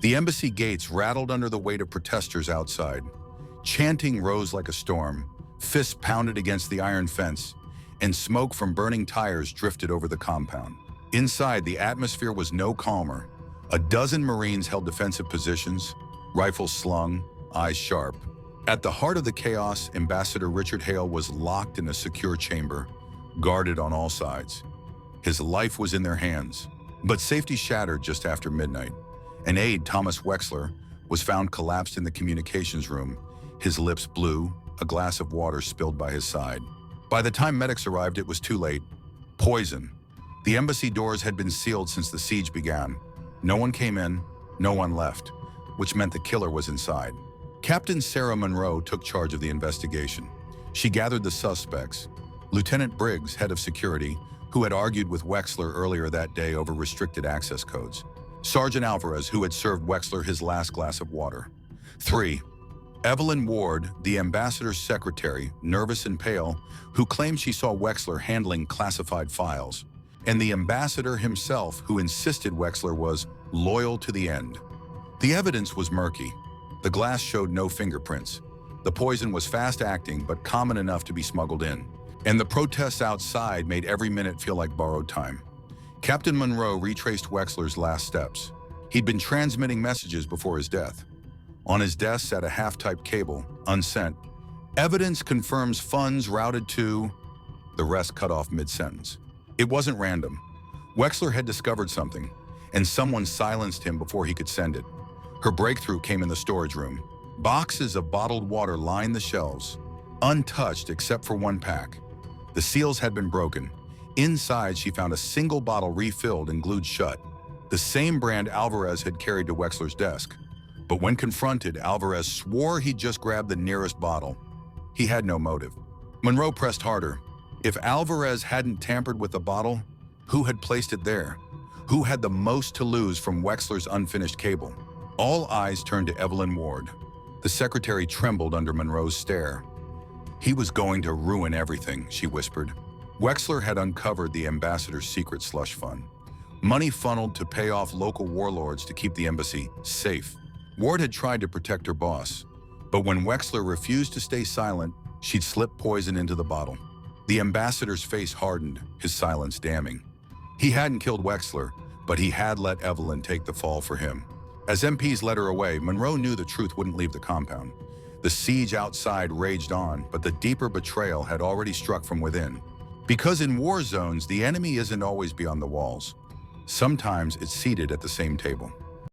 The embassy gates rattled under the weight of protestors outside. Chanting rose like a storm, fists pounded against the iron fence, and smoke from burning tires drifted over the compound. Inside, the atmosphere was no calmer. A dozen Marines held defensive positions, rifles slung, eyes sharp. At the heart of the chaos, Ambassador Richard Hale was locked in a secure chamber, guarded on all sides. His life was in their hands, but safety shattered just after midnight. An aide, Thomas Wexler, was found collapsed in the communications room, his lips blue, a glass of water spilled by his side. By the time medics arrived, it was too late. Poison. The embassy doors had been sealed since the siege began. No one came in, no one left, which meant the killer was inside. Captain Sarah Monroe took charge of the investigation. She gathered the suspects. Lieutenant Briggs, head of security, who had argued with Wexler earlier that day over restricted access codes. Sergeant Alvarez, who had served Wexler his last glass of water. 3. Evelyn Ward, the ambassador's secretary, nervous and pale, who claimed she saw Wexler handling classified files. And the ambassador himself, who insisted Wexler was loyal to the end. The evidence was murky. The glass showed no fingerprints. The poison was fast-acting, but common enough to be smuggled in. And the protests outside made every minute feel like borrowed time. Captain Monroe retraced Wexler's last steps. He'd been transmitting messages before his death. On his desk sat a half-typed cable, unsent. Evidence confirms funds routed to... The rest cut off mid-sentence. It wasn't random. Wexler had discovered something, and someone silenced him before he could send it. Her breakthrough came in the storage room. Boxes of bottled water lined the shelves, untouched except for one pack. The seals had been broken. Inside, she found a single bottle refilled and glued shut, the same brand Alvarez had carried to Wexler's desk. But when confronted, Alvarez swore he'd just grabbed the nearest bottle. He had no motive. Monroe pressed harder. If Alvarez hadn't tampered with the bottle, who had placed it there? Who had the most to lose from Wexler's unfinished cable? All eyes turned to Evelyn Ward. The secretary trembled under Monroe's stare. He was going to ruin everything, she whispered. Wexler had uncovered the ambassador's secret slush fund. Money funneled to pay off local warlords to keep the embassy safe. Ward had tried to protect her boss, but when Wexler refused to stay silent, she'd slipped poison into the bottle. The ambassador's face hardened, his silence damning. He hadn't killed Wexler, but he had let Evelyn take the fall for him. As MPs led her away, Monroe knew the truth wouldn't leave the compound. The siege outside raged on, but the deeper betrayal had already struck from within. Because in war zones, the enemy isn't always beyond the walls. Sometimes it's seated at the same table.